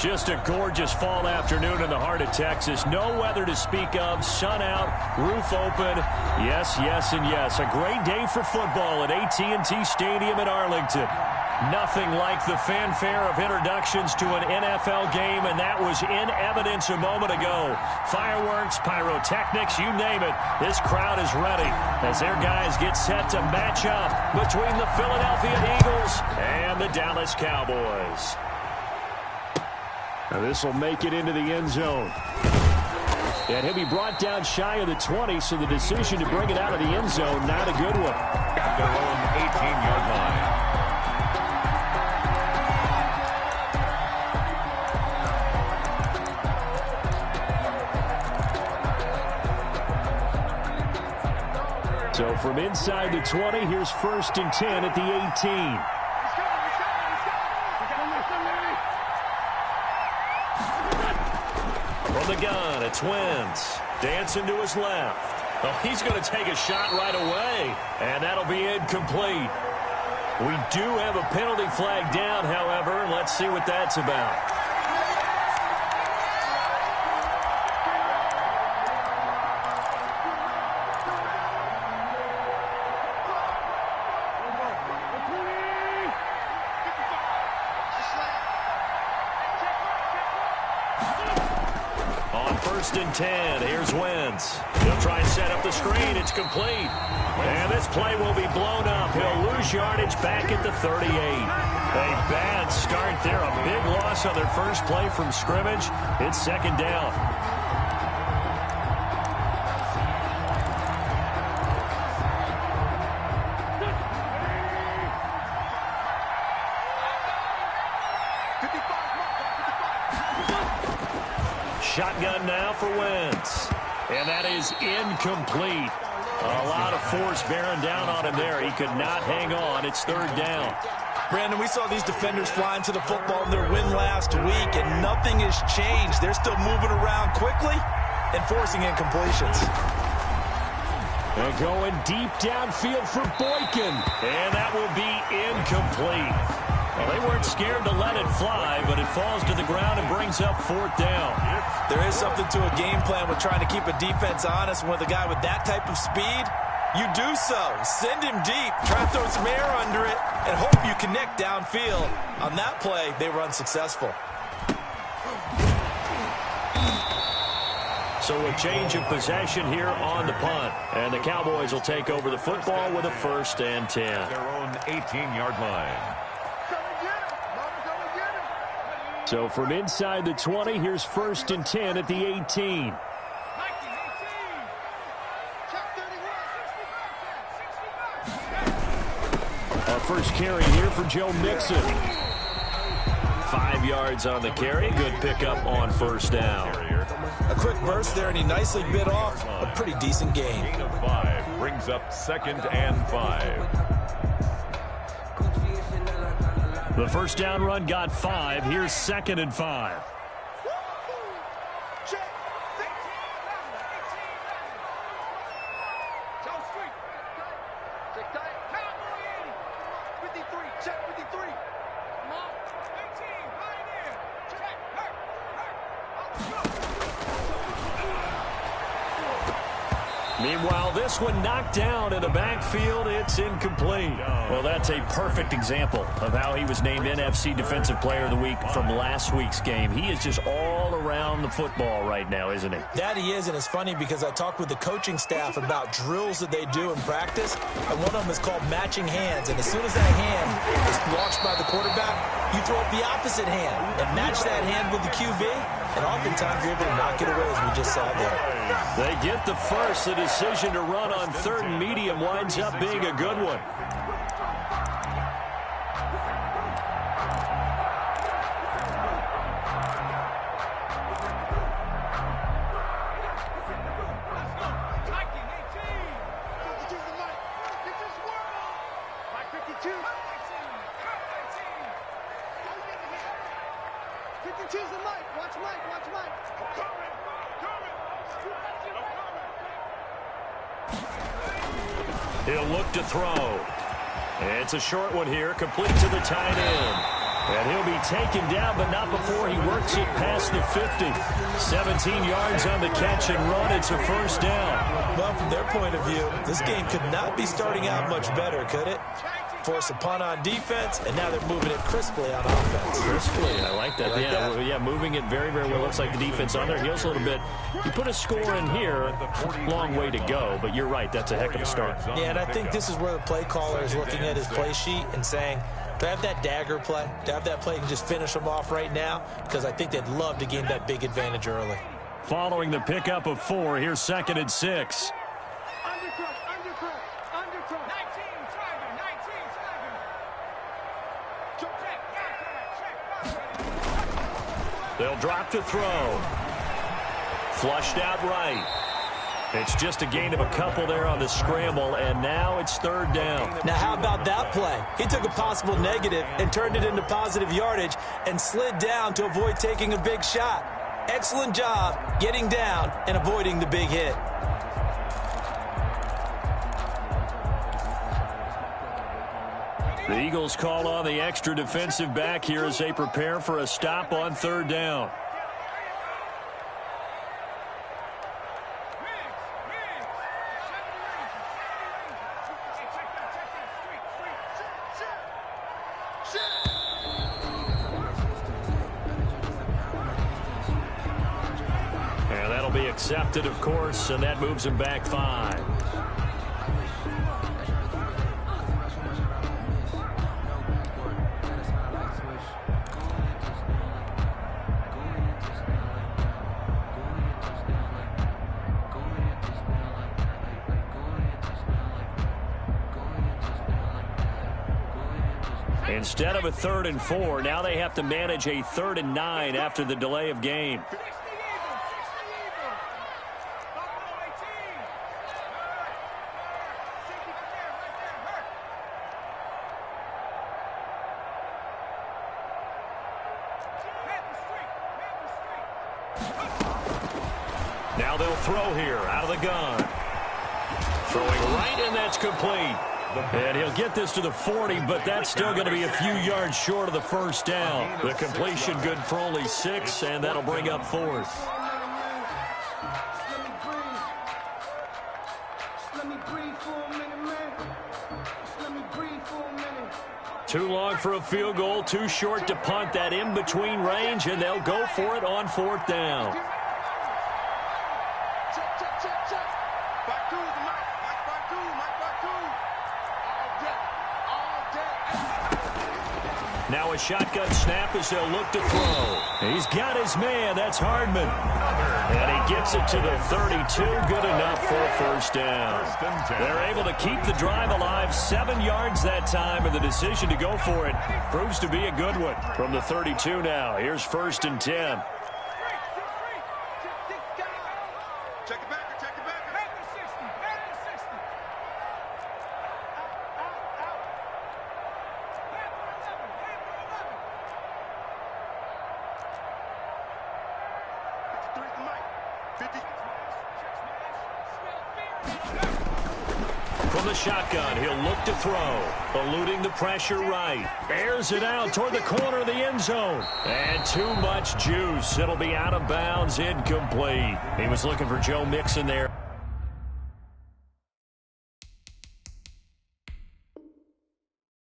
Just a gorgeous fall afternoon in the heart of Texas. No weather to speak of. Sun out, roof open. Yes, yes, and yes. A great day for football at AT&T Stadium in Arlington. Nothing like the fanfare of introductions to an NFL game, and that was in evidence a moment ago. Fireworks, pyrotechnics, you name it. This crowd is ready as their guys get set to match up between the Philadelphia Eagles and the Dallas Cowboys. Now this will make it into the end zone. And he'll be brought down shy of the 20, so the decision to bring it out of the end zone, not a good one. At their own 18-yard line. So from inside the 20, here's 1st and 10 at the 18. From the gun, it's Wentz. Dancing to his left. Oh, he's going to take a shot right away, and that'll be incomplete. We do have a penalty flag down, however. Let's see what that's about. On 1st and 10, here's Wentz. He'll try and set up the screen. It's complete. And this play will be blown up. He'll lose yardage back at the 38. A bad start there. A big loss on their first play from scrimmage. It's 2nd down. Shotgun now for Wentz. And that is incomplete. A lot of force bearing down on him there. He could not hang on. It's 3rd down. Brandon, we saw these defenders flying to the football in their win last week, and nothing has changed. They're still moving around quickly and forcing incompletions. And going deep downfield for Boykin. And that will be incomplete. Well, they weren't scared to let it fly, but it falls to the ground and brings up 4th down. There is something to a game plan with trying to keep a defense honest. With a guy with that type of speed, you do so. Send him deep, try to throw some air under it, and hope you connect downfield. On that play, they were unsuccessful. So a change of possession here on the punt. And the Cowboys will take over the football with a 1st and 10. Their own 18-yard line. So from inside the 20, here's 1st and 10 at the 18. Our first carry here for Joe Mixon. 5 yards on the carry. Good pickup on 1st down. A quick burst there, and he nicely bit off a pretty decent gain. Gain of 5 brings up 2nd and 5. The 1st down run got 5. Here's 2nd and 5. Meanwhile, this one knocked down in the backfield. It's incomplete. Well, that's a perfect example of how he was named NFC Defensive Player of the Week from last week's game. He is just all around the football right now, isn't he? That he is, and it's funny because I talked with the coaching staff about drills that they do in practice, and one of them is called matching hands. And as soon as that hand is launched by the quarterback, you throw up the opposite hand and match that hand with the QB, and oftentimes you're able to knock it away, as we just saw there. They get the first. The decision to run on 3rd and medium winds up being a good one. He'll look to throw. It's a short one here, complete to the tight end. And he'll be taken down, but not before he works it past the 50. 17 yards on the catch and run. It's a first down. Well, from their point of view, this game could not be starting out much better, could it? Force a punt on defense, and now they're moving it crisply on offense. Crisply, I like that. Yeah, moving it very, very well. Looks like the defense on their heels a little bit. You put a score in here, long way to go, but you're right, that's a heck of a start. Yeah, and I think this is where the play caller is looking at his play sheet and saying, to have that dagger play, to have that play and just finish them off right now, because I think they'd love to gain that big advantage early. Following the pickup of 4, here's 2nd and 6. They'll drop to throw. Flushed out right. It's just a gain of a couple there on the scramble, and now it's 3rd down. Now, how about that play? He took a possible negative and turned it into positive yardage and slid down to avoid taking a big shot. Excellent job getting down and avoiding the big hit. The Eagles call on the extra defensive back here as they prepare for a stop on 3rd down. And that'll be accepted, of course, and that moves him back 5. Instead of a 3rd and 4, now they have to manage a 3rd and 9 after the delay of game. Now they'll throw here out of the gun. Throwing right, and that's complete. And he'll get this to the 40, but that's still going to be a few yards short of the 1st down. The completion good for only 6, and that'll bring up 4th. Too long for a field goal, too short to punt. That in-between range, and they'll go for it on 4th down. Now a shotgun snap as they'll look to throw. He's got his man. That's Hardman. And he gets it to the 32. Good enough for a 1st down. They're able to keep the drive alive. 7 yards that time, and the decision to go for it proves to be a good one. From the 32 now, here's 1st and 10. From the shotgun, he'll look to throw. Eluding the pressure right. Airs it out toward the corner of the end zone. And too much juice. It'll be out of bounds, incomplete. He was looking for Joe Mixon there.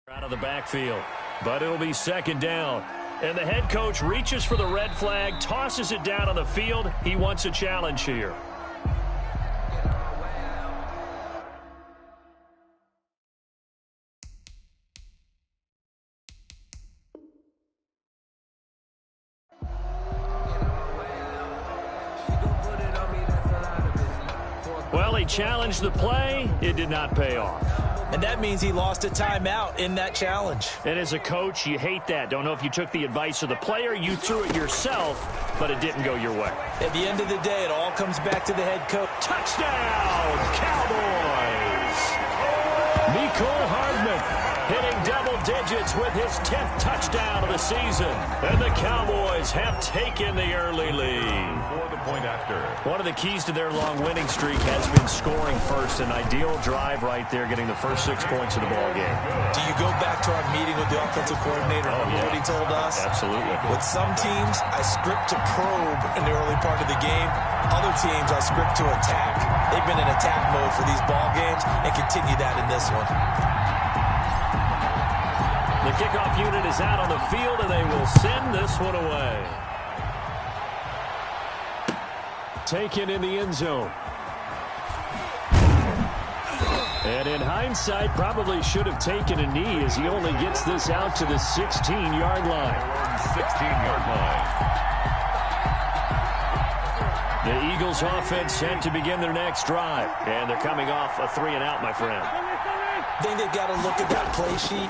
Out of the backfield. But it'll be 2nd down. And the head coach reaches for the red flag, tosses it down on the field. He wants a challenge here. Well, he challenged the play. It did not pay off. And that means he lost a timeout in that challenge. And as a coach, you hate that. Don't know if you took the advice of the player, you threw it yourself, but it didn't go your way. At the end of the day, it all comes back to the head coach. Touchdown, Cowboys! Mecole Hardman hitting double digits with his 10th touchdown of the season. And the Cowboys have taken the early lead. For the point after. One of the keys to their long winning streak has been scoring first. An ideal drive right there, getting the first 6 points of the ball game. Do you go back to our meeting with the offensive coordinator? Remember what he told us? Absolutely. With some teams, I script to probe in the early part of the game. Other teams, I script to attack. They've been in attack mode for these ball games and continue that in this one. The kickoff unit is out on the field, and they will send this one away. Taken in the end zone. And in hindsight, probably should have taken a knee as he only gets this out to the 16-yard line. 16-yard line. The Eagles offense set to begin their next drive. And they're coming off a 3-and-out, my friend. I think they've got to look at that play sheet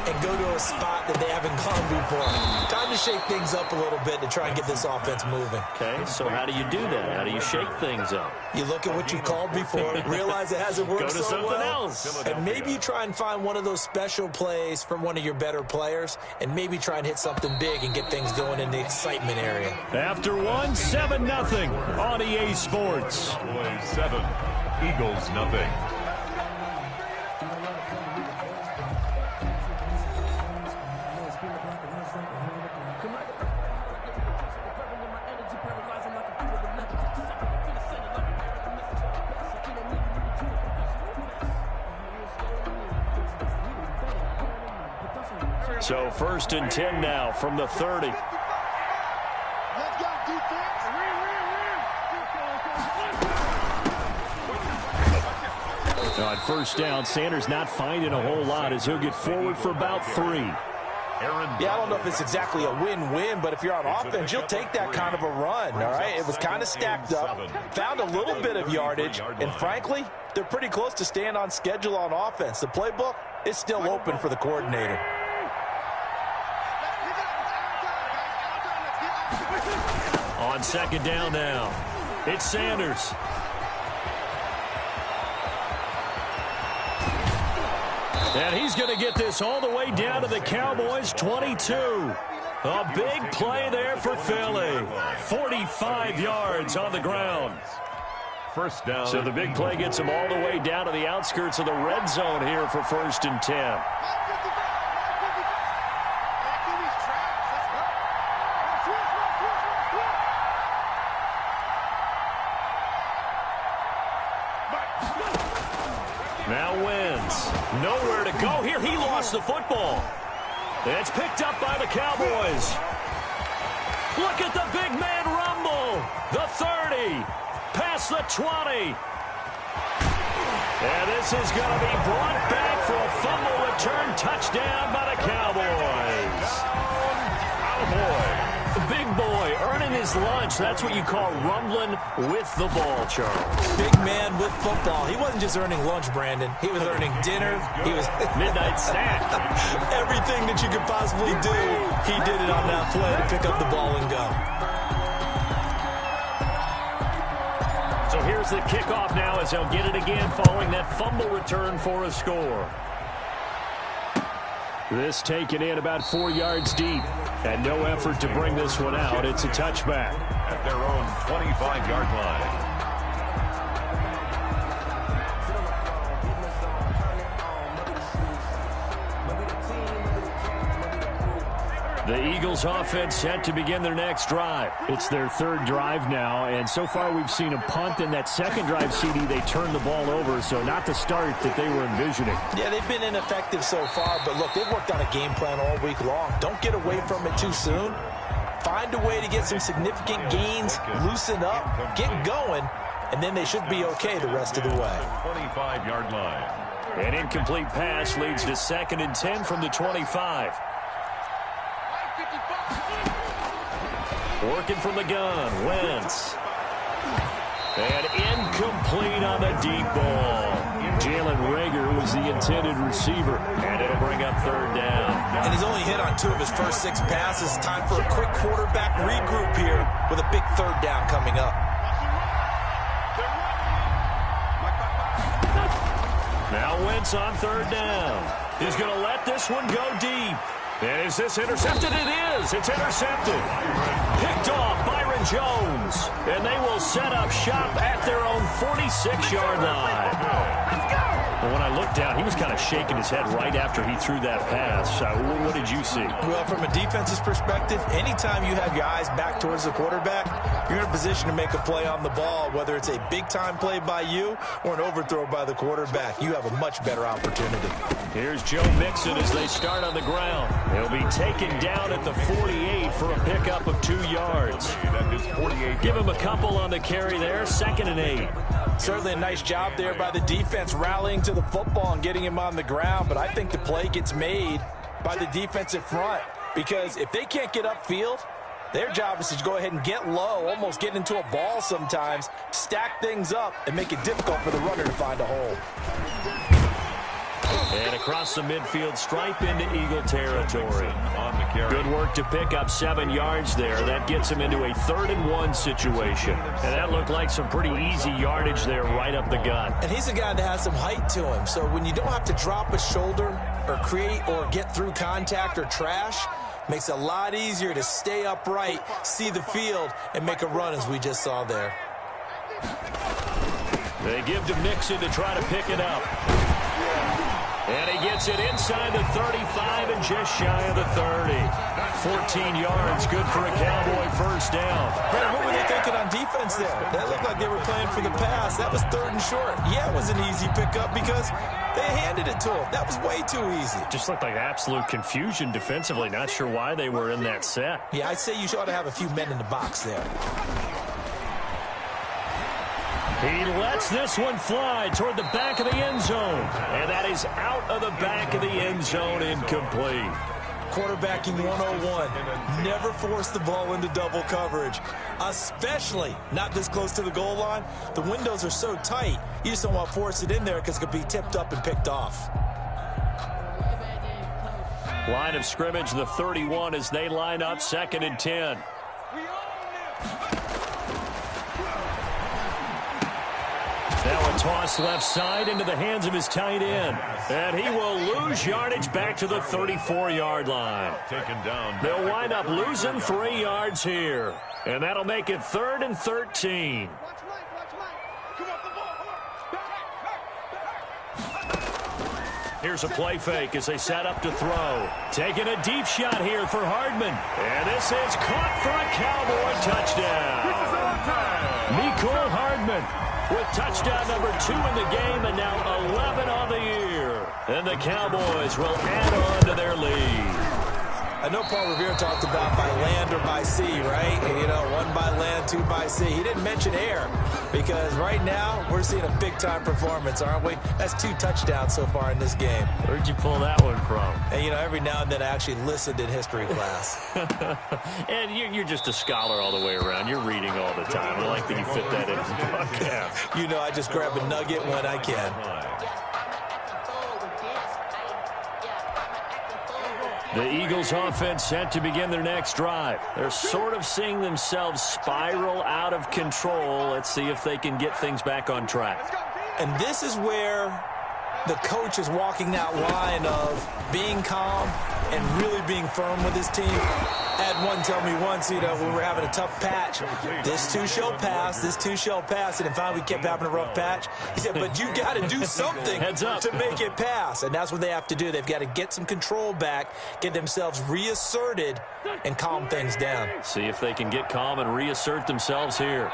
and go to a spot that they haven't gone before. Time to shake things up a little bit to try and get this offense moving. Okay, so how do you do that? How do you shake things up? You look at what you called before, realize it hasn't worked Go to so something well, else. and maybe you try and find one of those special plays from one of your better players, and maybe try and hit something big and get things going in the excitement area. After one, 7-0 on EA Sports. Cowboys 7, Eagles nothing. So 1st and 10 now from the 30. Let's go, defense. On 1st down, Sanders not finding a whole lot as he'll get forward for about 3. Yeah, I don't know if it's exactly a win-win, but if you're on offense, you'll take that kind of a run, all right? It was kind of stacked up, found a little bit of yardage, and frankly, they're pretty close to staying on schedule on offense. The playbook is still open for the coordinator. On 2nd down now, it's Sanders. And he's going to get this all the way down to the Cowboys' 22. A big play there for Philly. 45 yards on the ground. 1st down. So the big play gets him all the way down to the outskirts of the red zone here for 1st and 10. Now wins. Nowhere to go here. He lost the football. It's picked up by the Cowboys. Look at the big man rumble. The 30. Past the 20. And this is going to be brought back for a fumble return touchdown by the Cowboys. Cowboy. The big boy earning his lunch. That's what you call rumbling with the ball, Charles. Big man with football. He wasn't just earning lunch, Brandon. He was earning dinner. He was Midnight snack. everything that you could possibly do. He did it on that play to pick up the ball and go. So here's the kickoff now as they'll get it again following that fumble return for a score. This taken in about 4 yards deep. And no effort to bring this one out. It's a touchback. At their own 25-yard line. The Eagles offense set to begin their next drive. It's their 3rd drive now, and so far we've seen a punt. In that 2nd drive, CD, they turned the ball over, so not the start that they were envisioning. Yeah, they've been ineffective so far, but look, they've worked on a game plan all week long. Don't get away from it too soon. Find a way to get some significant gains, loosen up, get going, and then they should be okay the rest of the way. 25-yard line. An incomplete pass leads to 2nd and 10 from the 25. Working from the gun, Wentz. And incomplete on the deep ball. Jalen Reagor was the intended receiver, and it'll bring up 3rd down. And he's only hit on 2 of his first 6 passes. Time for a quick quarterback regroup here with a big 3rd down coming up. Now Wentz on 3rd down. He's going to let this one go deep. And is this intercepted? It is. It's intercepted. Picked off Byron Jones. And they will set up shop at their own 46-yard line. Let's go. Well, when I looked down, he was kind of shaking his head right after he threw that pass. What did you see? Well, from a defense's perspective, anytime you have your eyes back towards the quarterback, you're in a position to make a play on the ball, whether it's a big-time play by you or an overthrow by the quarterback. You have a much better opportunity. Here's Joe Mixon as they start on the ground. He'll be taken down at the 48 for a pickup of 2 yards. Give him a couple on the carry there, 2nd and 8. Certainly a nice job there by the defense rallying to the football and getting him on the ground, but I think the play gets made by the defensive front because if they can't get upfield, their job is to go ahead and get low, almost get into a ball sometimes, stack things up, and make it difficult for the runner to find a hole. And across the midfield stripe into Eagle territory. Good work to pick up 7 yards there. That gets him into a 3rd and 1 situation. And that looked like some pretty easy yardage there right up the gut. And he's a guy that has some height to him. So when you don't have to drop a shoulder or create or get through contact or trash, makes it a lot easier to stay upright, see the field, and make a run as we just saw there. They give to Mixon to try to pick it up. And he gets it inside the 35 and just shy of the 30. 14 yards, good for a Cowboy first down. Brandon, what were they thinking on defense there? That looked like they were playing for the pass. That was 3rd and short. Yeah, it was an easy pickup because they handed it to him. That was way too easy. Just looked like absolute confusion defensively. Not sure why they were in that set. Yeah, I'd say you ought to have a few men in the box there. He lets this one fly toward the back of the end zone. And that is out of the back of the end zone, incomplete. Quarterbacking 101. Never force the ball into double coverage, especially not this close to the goal line. The windows are so tight, you just don't want to force it in there because it could be tipped up and picked off. Line of scrimmage, the 31 as they line up, 2nd and 10. Now a toss left side into the hands of his tight end. And he will lose yardage back to the 34-yard line. Taken down. They'll wind up losing 3 yards here. And that'll make it 3rd and 13. Here's a play fake as they set up to throw. Taking a deep shot here for Hardman. And this is caught for a Cowboy touchdown. Mecole Hardman with touchdown number 2 in the game and now 11 on the year. And the Cowboys will add on to their lead. I know Paul Revere talked about by land or by sea, right? And, you know, 1 by land, 2 by sea. He didn't mention air because right now we're seeing a big-time performance, aren't we? That's 2 touchdowns so far in this game. Where'd you pull that one from? And, you know, every now and then I actually listened in history class. And you're just a scholar all the way around. You're reading all the time. I like that you fit that into the broadcast. You know, I just grab a nugget when I can. The Eagles offense set to begin their next drive. They're sort of seeing themselves spiral out of control. Let's see if they can get things back on track. And this is where the coach is walking that line of being calm and really being firm with his team. I had one tell me once, you know, when we were having a tough patch, this too shall pass, this too shall pass. And then finally we kept having a rough patch. He said, but you got to do something to make it pass. And that's what they have to do. They've got to get some control back, get themselves reasserted, and calm things down. See if they can get calm and reassert themselves here.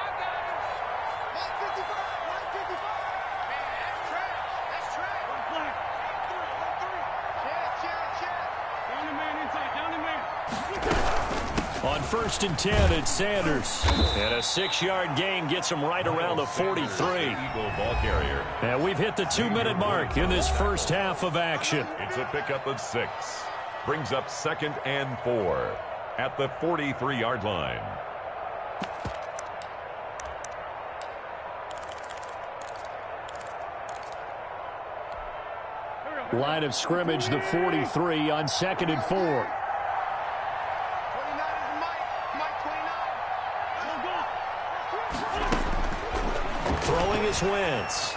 On 1st and 10, it's Sanders. And a 6-yard gain gets him right around the 43. Eagle ball carrier. And we've hit the 2-minute mark in this first half of action. It's a pickup of 6. Brings up 2nd and 4 at the 43-yard line. Line of scrimmage, the 43 on 2nd and 4. Throwing is Wentz.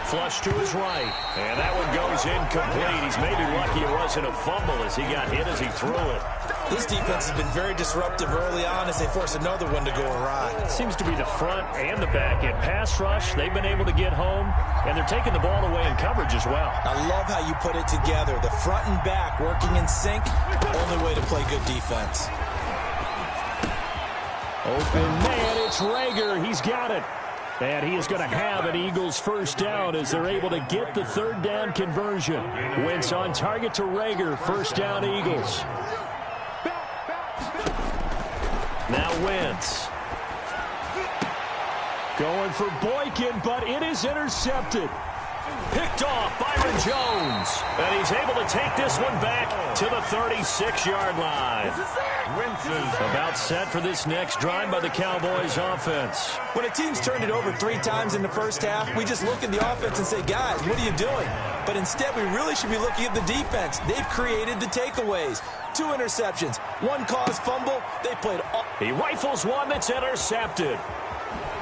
Flush to his right. And that one goes incomplete. He's maybe lucky it wasn't a fumble as he got hit as he threw it. This defense has been very disruptive early on as they force another one to go awry. Seems to be the front and the back end. Pass rush, they've been able to get home, and they're taking the ball away in coverage as well. I love how you put it together. The front and back working in sync, only way to play good defense. Open man, it's Rager. He's got it. And he is going to have an Eagles first down as they're able to get the third down conversion. Wentz on target to Rager. First down, Eagles. Now Wentz. Going for Boykin, but it is intercepted. Picked off Byron Jones. And he's able to take this one back to the 36-yard line. Wentz is about set for this next drive by the Cowboys offense. When a team's turned it over 3 times in the first half, we just look at the offense and say, guys, what are you doing? But instead, we really should be looking at the defense. They've created the takeaways. 2 interceptions, 1 caused fumble. They played all. He rifles one that's intercepted.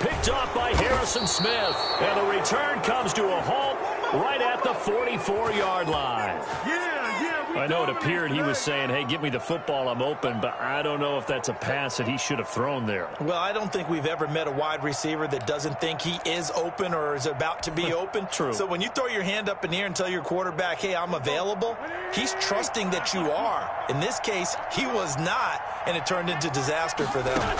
Picked off by Harrison Smith. And the return comes to a halt right at the 44-yard line. I know it appeared he was saying, hey, give me the football, I'm open, but I don't know if that's a pass that he should have thrown there. Well, I don't think we've ever met a wide receiver that doesn't think he is open or is about to be open. True. So when you throw your hand up in the air and tell your quarterback, hey, I'm available, he's trusting that you are. In this case, he was not, and it turned into disaster for them.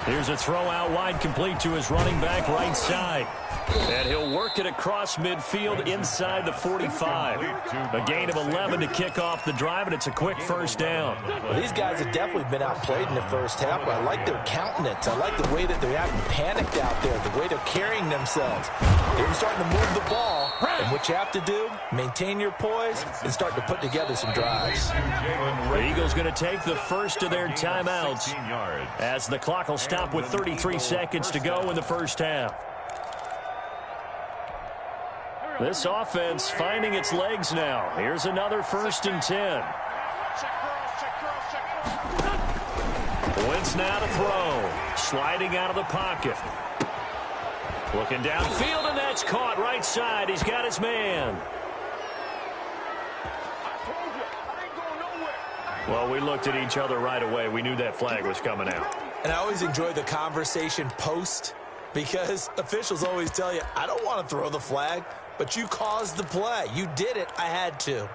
Here's a throw out wide, complete to his running back right side. And he'll work it across midfield inside the 45. A gain of 11 to kick off the drive, and it's a quick first down. Well, these guys have definitely been outplayed in the first half, but I like their countenance. I like the way that they're having panicked out there, the way they're carrying themselves. They're starting to move the ball, and what you have to do, maintain your poise and start to put together some drives. The Eagles going to take the first of their timeouts as the clock will stop with 33 seconds to go in the first half. This offense finding its legs now. Here's another 1st and 10. Wentz now to throw. Sliding out of the pocket. Looking downfield, and that's caught right side. He's got his man. Well, we looked at each other right away. We knew that flag was coming out. And I always enjoy the conversation post because officials always tell you, I don't want to throw the flag. But you caused the play. You did it. I had to.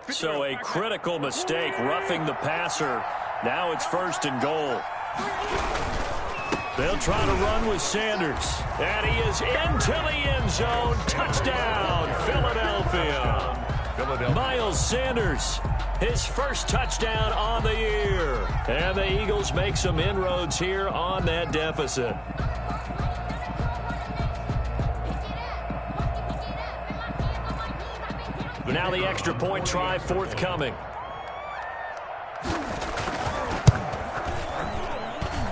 So a critical mistake, roughing the passer. Now it's 1st and goal. They'll try to run with Sanders. And he is into the end zone. Touchdown, Philadelphia. Miles Sanders, his first touchdown on the year. And the Eagles make some inroads here on that deficit. Now the extra point try forthcoming.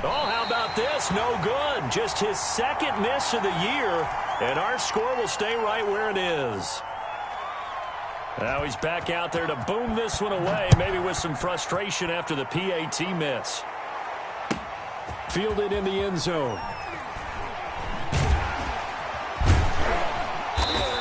Oh, how about this? No good. Just his 2nd miss of the year. And our score will stay right where it is. Now he's back out there to boom this one away, maybe with some frustration after the PAT miss. Fielded in the end zone.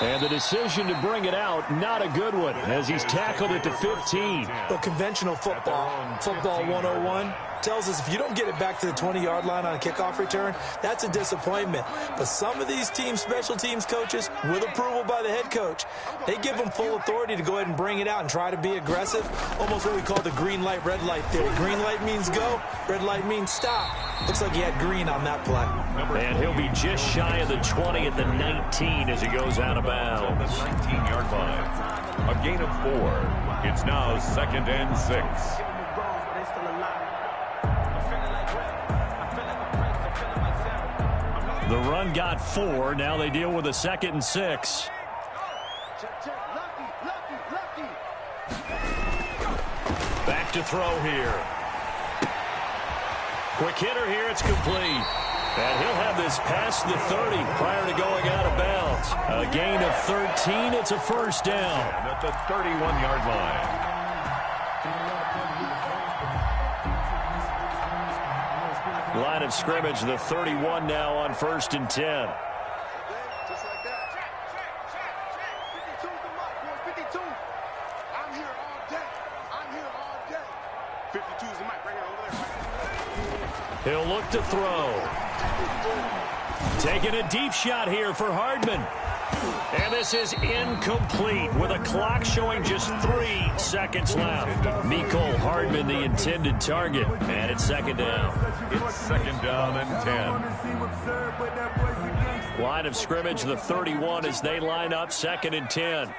And the decision to bring it out, not a good one, as he's tackled at the 15. But conventional football 101, tells us if you don't get it back to the 20-yard line on a kickoff return, that's a disappointment. But some of these special teams coaches, with approval by the head coach, they give them full authority to go ahead and bring it out and try to be aggressive. Almost what we call the green light, red light theory. Green light means go, red light means stop. Looks like he had green on that play. And he'll be just shy of the 20 at the 19 as he goes out of bounds. The 19-yard line. A gain of 4. It's now 2nd and 6. The run got 4. Now they deal with a 2nd and 6. Back to throw here. Quick hitter here. It's complete. And he'll have this past the 30 prior to going out of bounds. A gain of 13. It's a first down. And at the 31-yard line. Line of scrimmage, the 31 now on 1st and 10. Just like that. 52's the mic, 52. I'm here all day. I'm here all day. 52's the mic right here over there. He'll look to throw. Taking a deep shot here for Hardman. And this is incomplete with a clock showing just 3 seconds left. Mecole Hardman, the intended target. And it's 2nd down. It's 2nd down and 10. Line of scrimmage, the 31 as they line up 2nd and 10.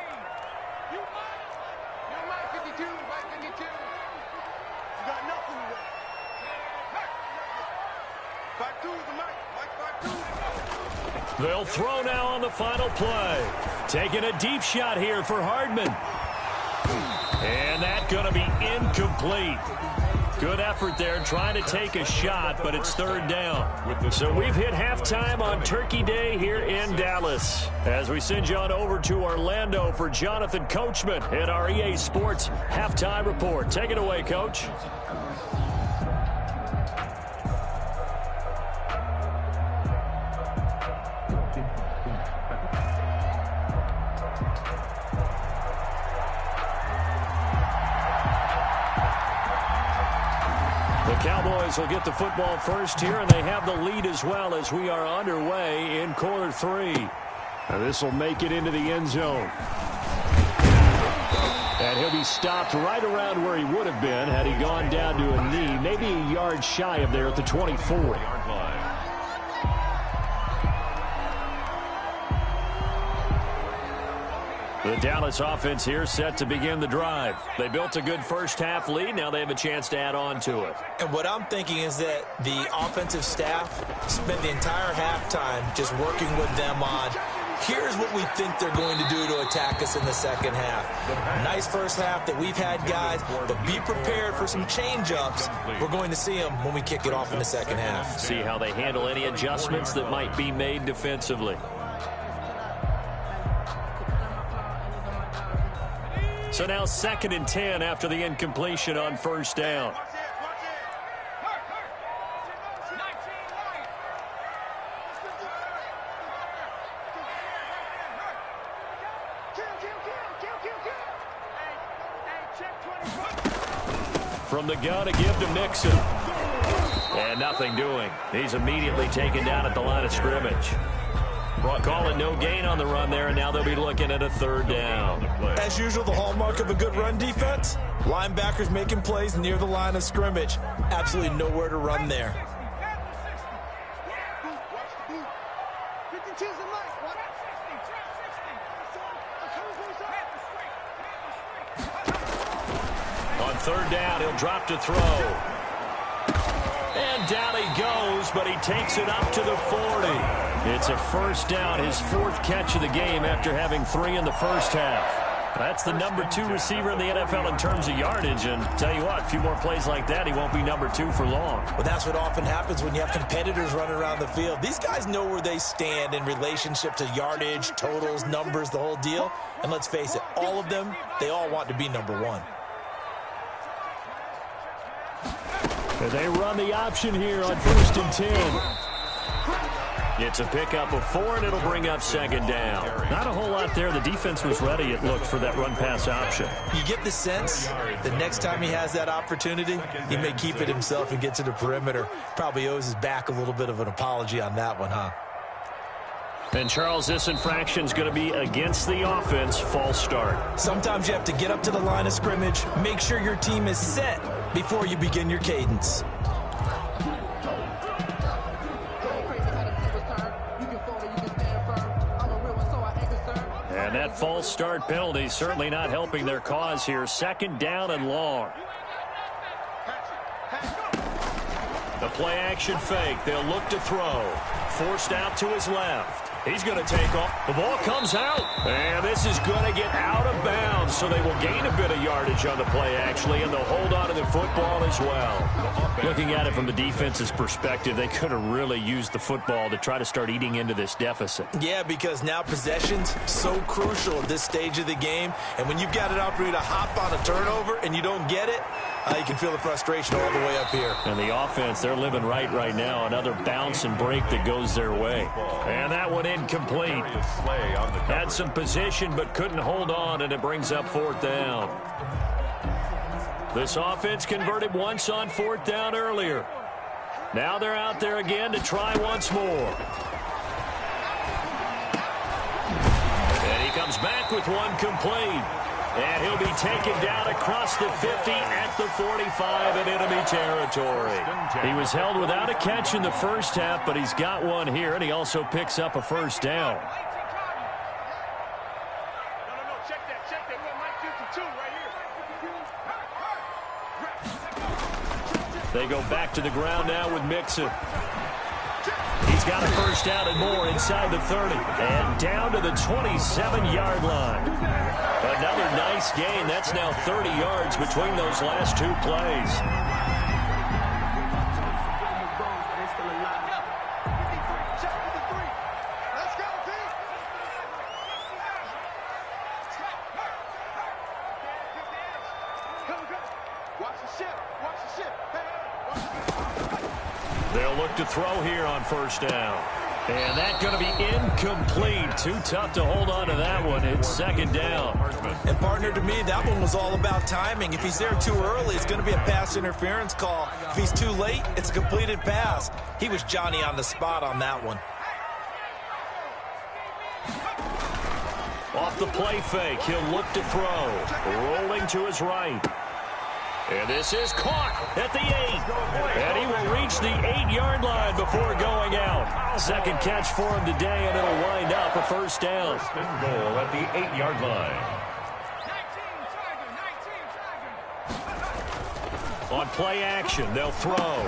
They'll throw now on the final play. Taking a deep shot here for Hardman. And that's going to be incomplete. Good effort there trying to take a shot, but it's 3rd down. So we've hit halftime on Turkey Day here in Dallas. As we send you on over to Orlando for Jonathan Coachman in our EA Sports Halftime Report. Take it away, Coach. Cowboys will get the football first here, and they have the lead as well as we are underway in quarter 3. Now this will make it into the end zone. And he'll be stopped right around where he would have been had he gone down to a knee, maybe a yard shy of there at the 24. The Dallas offense here set to begin the drive. They built a good first-half lead. Now they have a chance to add on to it. And what I'm thinking is that the offensive staff spent the entire halftime just working with them on, here's what we think they're going to do to attack us in the second half. Nice first half that we've had, guys, but be prepared for some change-ups. We're going to see them when we kick it off in the second half. See how they handle any adjustments that might be made defensively. So now 2nd and 10 after the incompletion on 1st down. From the gun, a give to Mixon. And nothing doing. He's immediately taken down at the line of scrimmage. Calling no gain on the run there, and now they'll be looking at a 3rd down. As usual, the hallmark of a good run defense, linebackers making plays near the line of scrimmage. Absolutely nowhere to run there. On 3rd down, he'll drop to throw. And down he goes, but he takes it up to the 40. It's a 1st down, his 4th catch of the game after having 3 in the first half. That's the number 2 receiver in the NFL in terms of yardage, and tell you what, a few more plays like that, he won't be number 2 for long. Well, that's what often happens when you have competitors running around the field. These guys know where they stand in relationship to yardage, totals, numbers, the whole deal. And let's face it, all of them, they all want to be number 1. They run the option here on 1st and 10. It's a pickup of 4, and it'll bring up 2nd down. Not a whole lot there. The defense was ready, it looked, for that run-pass option. You get the sense the next time he has that opportunity, he may keep it himself and get to the perimeter. Probably owes his back a little bit of an apology on that one, huh? And, Charles, this infraction's going to be against the offense, false start. Sometimes you have to get up to the line of scrimmage, make sure your team is set before you begin your cadence. And that false start penalty certainly not helping their cause here. 2nd down and long. The play action fake. They'll look to throw. Forced out to his left. He's going to take off. The ball comes out. And this is going to get out of bounds, so they will gain a bit of yardage on the play, actually, and they'll hold on to the football as well. Looking at it from the defense's perspective, they could have really used the football to try to start eating into this deficit. Yeah, because now possession's so crucial at this stage of the game, and when you've got an opportunity to hop on a turnover and you don't get it, you can feel the frustration all the way up here. And the offense, they're living right now. Another bounce and break that goes their way. And that one incomplete. Had some position but couldn't hold on, and it brings up 4th down. This offense converted once on 4th down earlier. Now they're out there again to try once more. And he comes back with one complete. And he'll be taken down across the 50 at the 45 in enemy territory. He was held without a catch in the first half, but he's got one here, and he also picks up a 1st down. Check that. We got Mike 52 right here. They go back to the ground now with Mixon. He's got a 1st down and more inside the 30. And down to the 27-yard line. Another nice gain. That's now 30 yards between those last 2 plays. They'll look to throw here on 1st down. And that's going to be incomplete. Too tough to hold on to that one. It's 2nd down. And, partner, to me, that one was all about timing. If he's there too early, it's going to be a pass interference call. If he's too late, it's a completed pass. He was Johnny on the spot on that one. Off the play fake, he'll look to throw. Rolling to his right. And this is caught at the 8. And he will reach the 8-yard line before going out. 2nd catch for him today, and it'll wind up a 1st down. 1st and goal at the 8-yard line. On play action, they'll throw.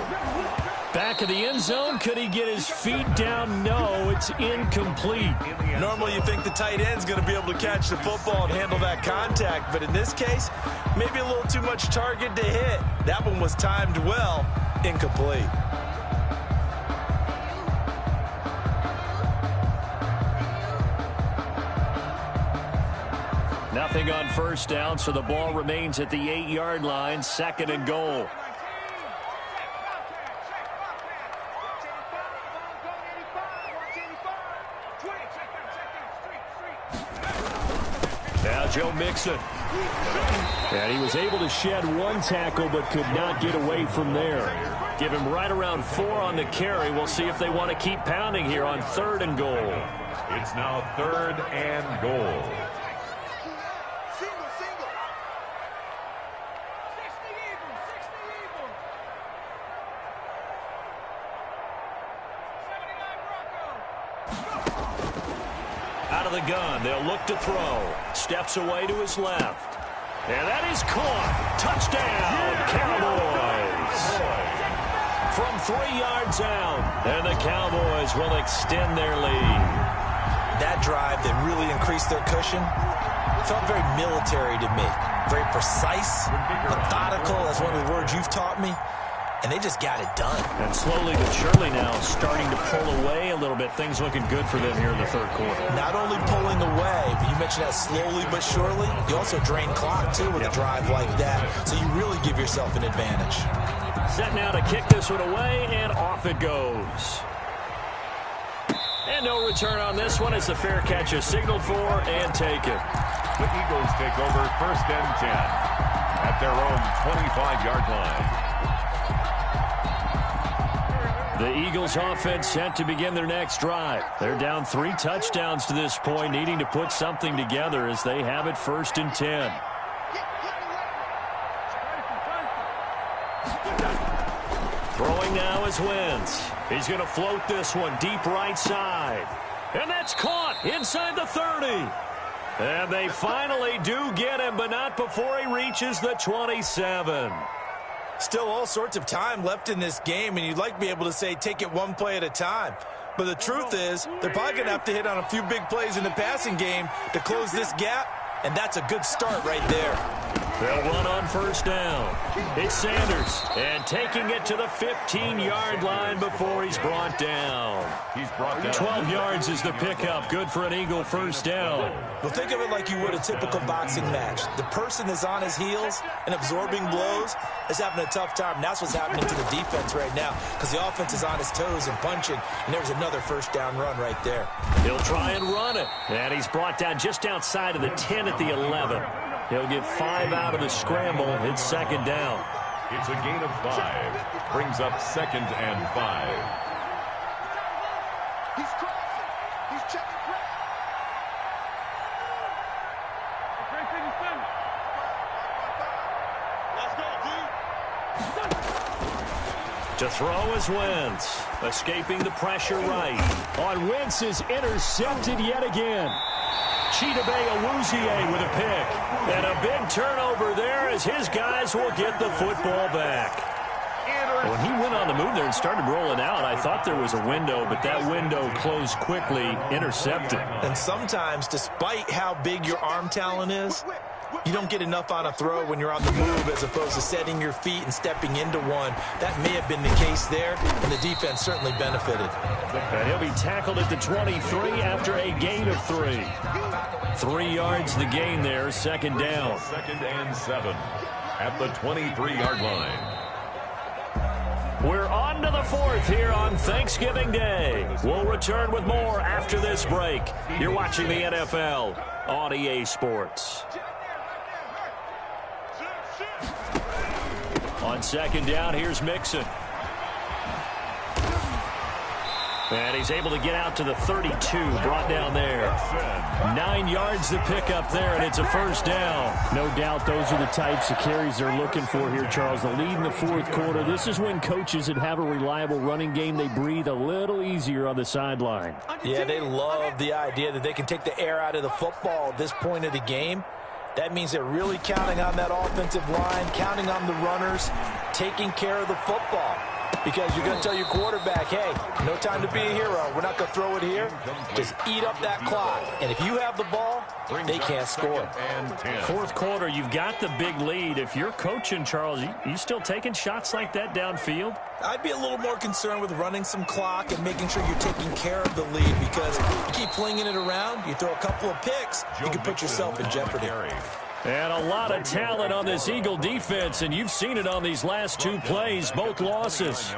Back of the end zone, could he get his feet down? No, it's incomplete. Normally you think the tight end's going to be able to catch the football and handle that contact, but in this case, maybe a little too much target to hit. That one was timed well, incomplete. Nothing on 1st down, so the ball remains at the 8-yard line, 2nd and goal. Now Joe Mixon. And he was able to shed one tackle but could not get away from there. Give him right around 4 on the carry. We'll see if they want to keep pounding here on 3rd and goal. It's now 3rd and goal. Out of the gun, they'll look to throw. Steps away to his left. And that is caught. Touchdown, Cowboys. From 3 yards out. And the Cowboys will extend their lead. That drive that really increased their cushion felt very military to me. Very precise, methodical, that's one of the words you've taught me. And they just got it done. And slowly but surely now starting to pull away a little bit. Things looking good for them here in the 3rd quarter. Not only pulling away, but you mentioned that slowly but surely. You also drain clock, too, with a drive like that. So you really give yourself an advantage. Set now to kick this one away, and off it goes. And no return on this one as the fair catch is signaled for and taken. The Eagles take over 1st and 10 at their own 25-yard line. The Eagles offense set to begin their next drive. They're down 3 touchdowns to this point, needing to put something together as they have it 1st and 10. Throwing now is Wentz. He's going to float this one deep right side. And that's caught inside the 30. And they finally do get him, but not before he reaches the 27. Still all sorts of time left in this game, and you'd like to be able to say take it one play at a time. But the truth is, they're probably going to have to hit on a few big plays in the passing game to close this gap, and that's a good start right there. They'll run on first down. It's Sanders, and taking it to the 15-yard line before he's brought down. He's brought down. 12 yards is the pickup. Good for an Eagle first down. Well, think of it like you would a typical boxing match. The person that's on his heels and absorbing blows is having a tough time. And that's what's happening to the defense right now because the offense is on his toes and punching, and there was another first down run right there. He'll try and run it, and he's brought down just outside of the 10 at the 11. He'll get 5 out of the scramble. It's second down. It's a gain of 5. Brings up 2nd and 5. He's crossing. He's checking crap. Let's go, D. To throw is Wentz. Escaping the pressure right. On Wentz is intercepted yet again. Chidobe Awuzie with a pick. And a big turnover there as his guys will get the football back. When he went on the move there and started rolling out, I thought there was a window, but that window closed quickly, intercepted. And sometimes, despite how big your arm talent is, you don't get enough on a throw when you're on the move as opposed to setting your feet and stepping into one. That may have been the case there, and the defense certainly benefited. And he'll be tackled at the 23 after a gain of 3. 3 yards the gain there, second down. 2nd and 7 at the 23-yard line. We're on to the 4th here on Thanksgiving Day. We'll return with more after this break. You're watching the NFL on EA Sports. On second down, here's Mixon. And he's able to get out to the 32, brought down there. 9 yards to pick up there, and it's a first down. No doubt those are the types of carries they're looking for here, Charles. The lead in the fourth quarter. This is when coaches that have a reliable running game, they breathe a little easier on the sideline. Yeah, they love the idea that they can take the air out of the football at this point of the game. That means they're really counting on that offensive line, counting on the runners, taking care of the football. Because you're going to tell your quarterback, hey, no time to be a hero. We're not going to throw it here. Just eat up that clock. And if you have the ball, they can't score. Fourth quarter, you've got the big lead. If you're coaching, Charles, you still taking shots like that downfield? I'd be a little more concerned with running some clock and making sure you're taking care of the lead because you keep flinging it around, you throw a couple of picks, you can put yourself in jeopardy. And a lot of talent on this Eagle defense, and you've seen it on these last 2 plays, both losses.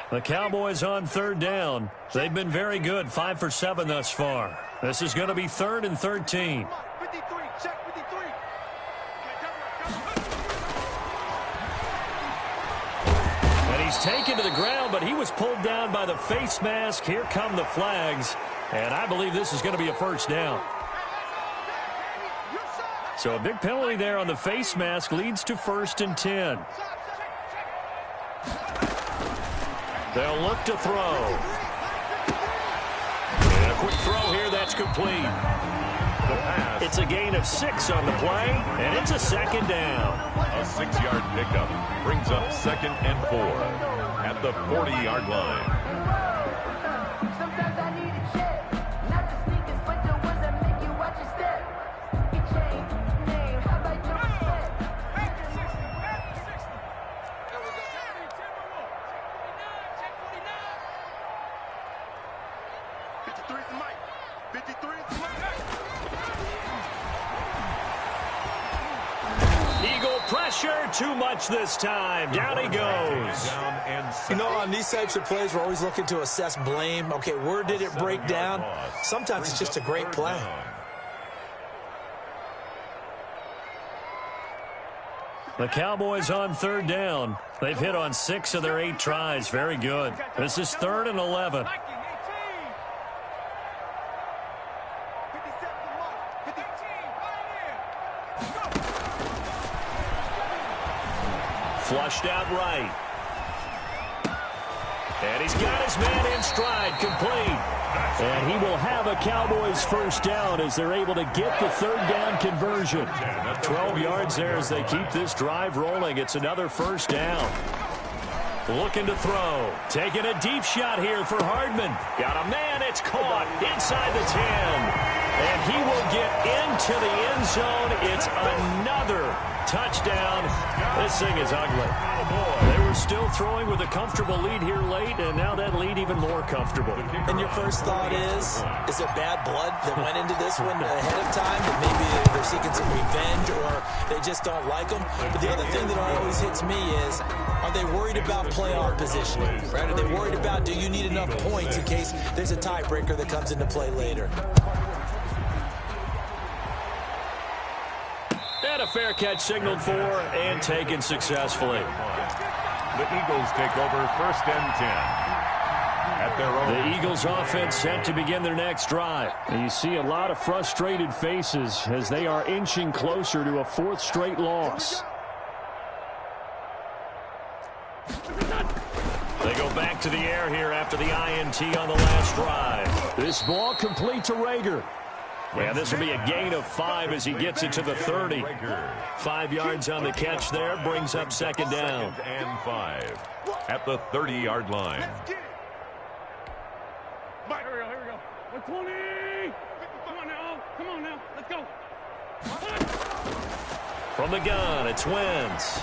The Cowboys on third down. They've been very good, 5 for 7 thus far. This is going to be 3rd and 13. 53, check 53. And he's taken to the ground, but he was pulled down by the face mask. Here come the flags, and I believe this is going to be a first down. So a big penalty there on the face mask leads to 1st and 10. They'll look to throw. And a quick throw here, that's complete. It's a gain of 6 on the play, and it's a second down. A 6-yard pickup brings up 2nd and 4 at the 40-yard line. Sometimes I need a check, not the sneakers, but the ones that make you watch your step. Get changed, name, how about your respect? 53 is the mic. 53 is the mic. Eagle pressure, too much this time. Down he goes. You know, on these types of plays, we're always looking to assess blame. Okay, where did it break down? Sometimes it's just a great play. The Cowboys on third down. They've hit on 6 of their 8 tries. Very good. This is 3rd and 11. Flushed out right. And he's got his man in stride, complete. And he will have a Cowboys first down as they're able to get the 3rd down conversion. 12 yards there as they keep this drive rolling. It's another first down. looking to throw. Taking a deep shot here for Hardman. Got a man. It's caught inside the 10. And he will get into the end zone. It's another touchdown. This thing is ugly. They were still throwing with a comfortable lead here late, and now that lead even more comfortable. And your first thought is it bad blood that went into this one ahead of time? That maybe they're seeking some revenge or they just don't like them? But the other thing that always hits me is, are they worried about playoff positioning? Right? Are they worried about, do you need enough points in case there's a tiebreaker that comes into play later? And a fair catch signaled for and taken successfully. The Eagles take over 1st and 10. At their own. The Eagles offense set to begin their next drive. And you see a lot of frustrated faces as they are inching closer to a 4th straight loss. They go back to the air here after the INT on the last drive. This ball complete to Rager. Yeah, this will be a gain of 5 as he gets it to the 30. 5 yards on the catch there, brings up 2nd down. 2nd and 5 at the 30-yard line. Here we go. 120. Come on now. Let's go. From the gun, it's Wentz.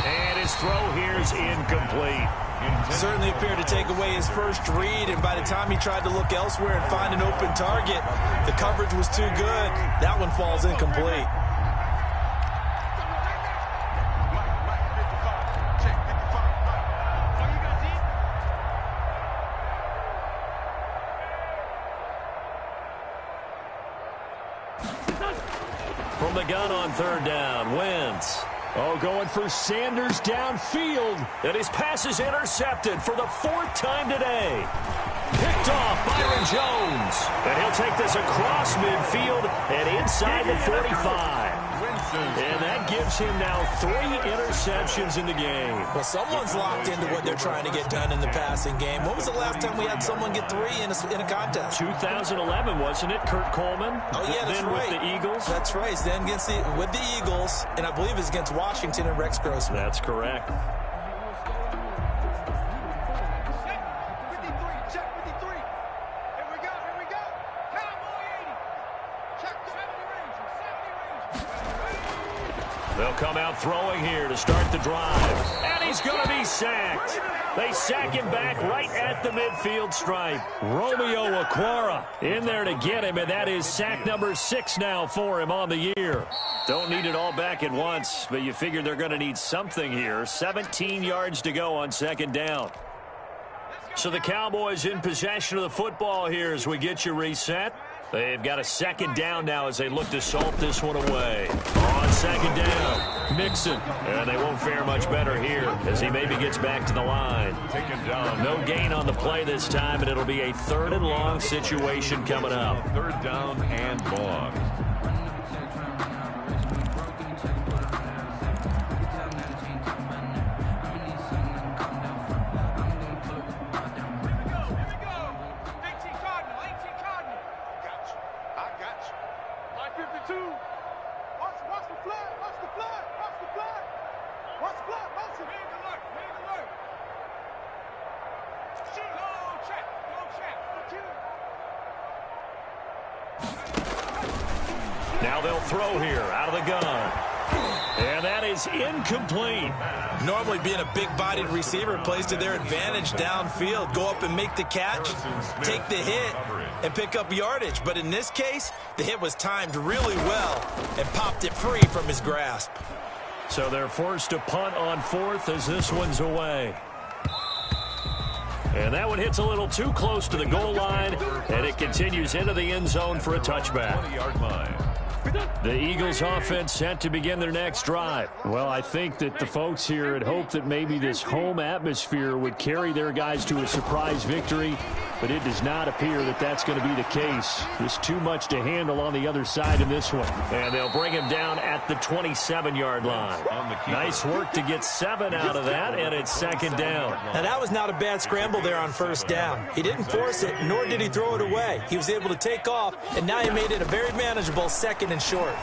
And his throw here is incomplete. Certainly appeared to take away his first read, and by the time he tried to look elsewhere and find an open target, the coverage was too good. That one falls incomplete. From the gun on 3rd down, Wentz. Oh, going for Sanders downfield. And his pass is intercepted for the 4th time today. Picked off Byron Jones. And he'll take this across midfield and inside the 45. And that gives him now 3 interceptions in the game. Well, someone's locked into what they're trying to get done in the passing game. When was the last time we had someone get 3 in a contest? 2011, wasn't it, Kurt Coleman? Oh, yeah, that's then right. With the Eagles? That's right. Then with the Eagles, and I believe it's against Washington and Rex Grossman. That's correct. Check 53. Here we go. Cowboy 80. Check 70 range. They'll come out throwing here to start the drive. And he's going to be sacked. They sack him back right at the midfield stripe. Romeo Okwara in there to get him, and that is sack number 6 now for him on the year. Don't need it all back at once, but you figure they're going to need something here. 17 yards to go on 2nd down. So the Cowboys in possession of the football here as we get you reset. They've got a 2nd down now as they look to salt this one away. On 2nd down, Mixon. And they won't fare much better here as he maybe gets back to the line. Taken down. No gain on the play this time, and it'll be a 3rd and long situation coming up. 3rd down and long. Now they'll throw here out of the gun. And that is incomplete. Normally being a big-bodied receiver plays to their advantage downfield. Go up and make the catch, take the hit, and pick up yardage. But in this case, the hit was timed really well and popped it free from his grasp. So they're forced to punt on 4th as this one's away. And that one hits a little too close to the goal line, and it continues into the end zone for a touchback. 20-yard line. The Eagles offense set to begin their next drive. Well, I think that the folks here had hoped that maybe this home atmosphere would carry their guys to a surprise victory, but it does not appear that that's going to be the case. There's too much to handle on the other side in this one. And they'll bring him down at the 27-yard line. Nice work to get 7 out of that, and it's 2nd down. Now, that was not a bad scramble there on 1st down. He didn't force it, nor did he throw it away. He was able to take off, and now he made it a very manageable 2nd and short.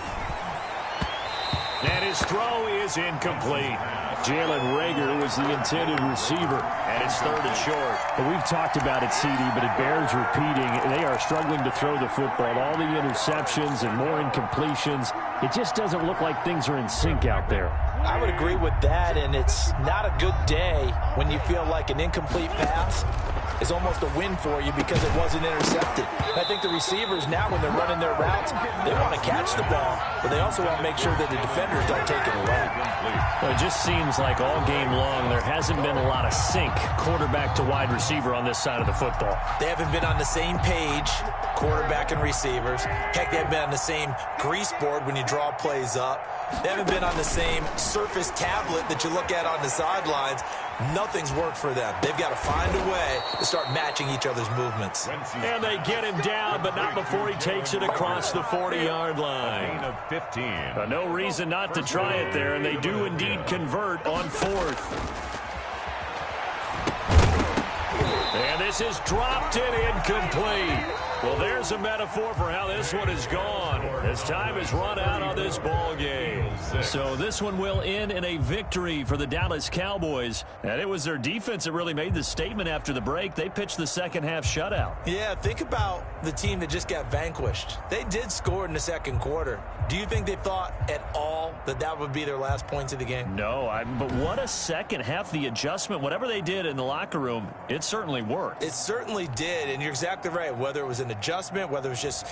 And his throw is incomplete. Jalen Reagor was the intended receiver. And it's 3rd and short. Well, we've talked about it, CD, but it bears repeating. They are struggling to throw the football. All the interceptions and more incompletions. It just doesn't look like things are in sync out there. I would agree with that, and it's not a good day when you feel like an incomplete pass is almost a win for you because it wasn't intercepted. I think the receivers now, when they're running their routes, they want to catch the ball, but they also want to make sure that the defenders don't take it away. Well, it just seems like all game long there hasn't been a lot of sync quarterback to wide receiver on this side of the football. They haven't been on the same page, quarterback and receivers. Heck, they haven't been on the same grease board when you draw plays up. They haven't been on the same surface tablet that you look at on the sidelines. Nothing's worked for them. They've got to find a way to start matching each other's movements. And they get him down, but not before he takes it across the 40-yard line. Of 15. No reason not to try it there, and they do indeed convert on 4th. And this is dropped and incomplete. Well, there's a metaphor for how this one is gone as time is run out on this ball game. So this one will end in a victory for the Dallas Cowboys. And it was their defense that really made the statement after the break. They pitched the second-half shutout. Yeah, think about the team that just got vanquished. They did score in the second quarter. Do you think they thought at all that that would be their last points of the game? No, but what a second half. The adjustment, whatever they did in the locker room, it certainly worked. It certainly did, and you're exactly right. Whether it was an adjustment, whether it was just